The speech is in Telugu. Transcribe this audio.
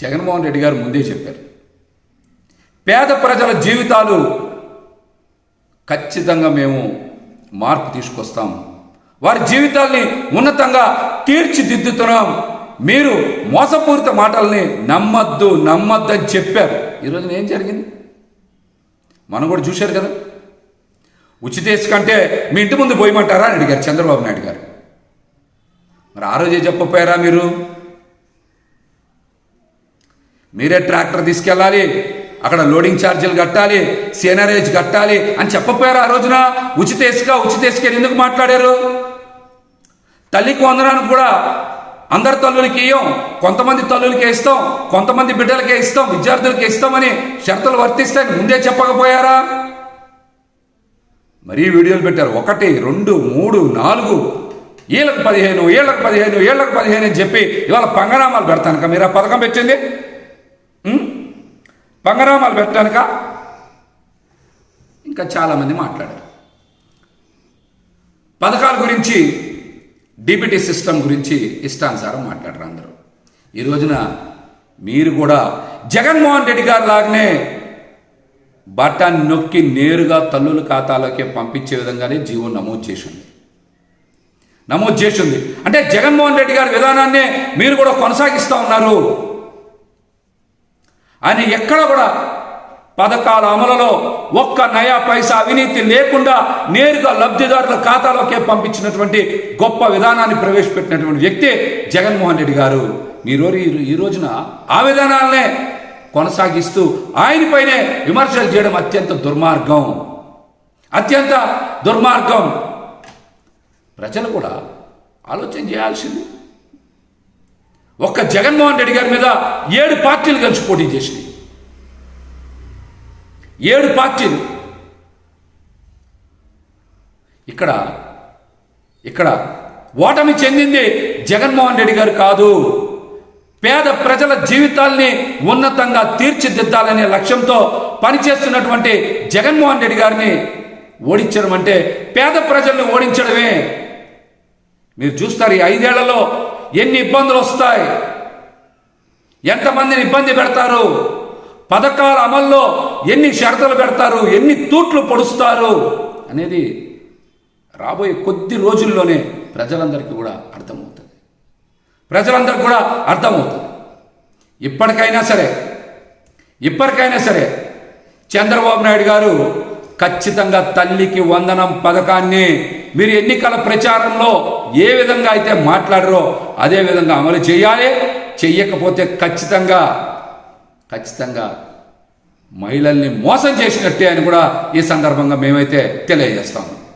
జగన్మోహన్ రెడ్డి గారు ముందే చెప్పారు, పేద ప్రజల జీవితాలు ఖచ్చితంగా మేము మార్పు తీసుకొస్తాం, వారి జీవితాల్ని ఉన్నతంగా తీర్చిదిద్దుతున్నాం, మీరు మోసపూరిత మాటల్ని నమ్మద్దని చెప్పారు. ఈరోజున ఏం జరిగింది మనం కూడా చూశారు కదా. ఉచిత ఇసుక అంటే మీ ఇంటి ముందు పోయమంటారా అని అడిగారు చంద్రబాబు నాయుడు గారు. మరి ఆ రోజే చెప్పపోయారా మీరే ట్రాక్టర్ తీసుకెళ్ళాలి, అక్కడ లోడింగ్ ఛార్జీలు కట్టాలి, సీనరేజ్ కట్టాలి అని చెప్పపోయారా ఆ రోజున? ఉచిత ఇసుక ఎందుకు మాట్లాడారు? తల్లికి వందనానికి కూడా అందరి తల్లులకి ఇయ్యం, కొంతమంది తల్లులకే ఇస్తాం, కొంతమంది బిడ్డలకే ఇస్తాం, విద్యార్థులకే ఇస్తామని షరతులు వర్తిస్తే ముందే చెప్పకపోయారా? మరీ వీడియోలు పెట్టారు, 1, 2, 3, 4 ఏళ్ళకు 15 అని చెప్పి ఇవాళ పంగనామాలు పెడతానుక మీరు ఆ పథకం పెట్టింది? పంగనామాలు పెట్టడానిక? ఇంకా చాలామంది మాట్లాడారు పథకాల గురించి, డీబీటీ సిస్టమ్ గురించి ఇష్టానుసారం మాట్లాడరు అందరూ. ఈ రోజున మీరు కూడా జగన్మోహన్ రెడ్డి గారి లాగానే బటన్ నొక్కి నేరుగా తల్లుల ఖాతాలోకి పంపించే విధంగానే జీవో నమోదు చేసింది. అంటే జగన్మోహన్ రెడ్డి గారి విధానాన్నే మీరు కూడా కొనసాగిస్తూ ఉన్నారు. ఆయన ఎక్కడ కూడా పథకాల అమలులో ఒక్క నయా పైసా అవినీతి లేకుండా నేరుగా లబ్ధిదారుల ఖాతాలోకే పంపించినటువంటి గొప్ప విధానాన్ని ప్రవేశపెట్టినటువంటి వ్యక్తి జగన్మోహన్ రెడ్డి గారు. ఈ రోజున ఆ విధానాలనే కొనసాగిస్తూ ఆయనపైనే విమర్శలు చేయడం అత్యంత దుర్మార్గం. ప్రజలు కూడా ఆలోచన చేయాల్సింది. ఒక్క జగన్మోహన్ రెడ్డి గారి మీద 7 పార్టీలు కలిసి పోటీ చేసినాయి. 7 పార్టీలు. ఇక్కడ ఓటమి చెందింది జగన్మోహన్ రెడ్డి గారు కాదు. పేద ప్రజల జీవితాల్ని ఉన్నతంగా తీర్చిదిద్దాలనే లక్ష్యంతో పనిచేస్తున్నటువంటి జగన్మోహన్ రెడ్డి గారిని ఓడించడం అంటే పేద ప్రజల్ని ఓడించడమే. మీరు చూస్తారు ఈ 5 ఏళ్లలో ఎన్ని ఇబ్బందులు వస్తాయి, ఎంతమందిని ఇబ్బంది పెడతారు, పథకాల అమల్లో ఎన్ని షరతులు పెడతారు, ఎన్ని తూట్లు పొడుస్తారు అనేది రాబోయే కొద్ది రోజుల్లోనే ప్రజలందరికీ కూడా అర్థమవుతుంది. ఇప్పటికైనా సరే చంద్రబాబు నాయుడు గారు ఖచ్చితంగా తల్లికి వందనం పథకాన్ని మీరు ఎన్నికల ప్రచారంలో ఏ విధంగా అయితే మాట్లాడారో అదే విధంగా అమలు చేయాలి. చెయ్యకపోతే ఖచ్చితంగా మహిళల్ని మోసం చేసినట్టే అని కూడా ఈ సందర్భంగా మేమైతే తెలియజేస్తాము.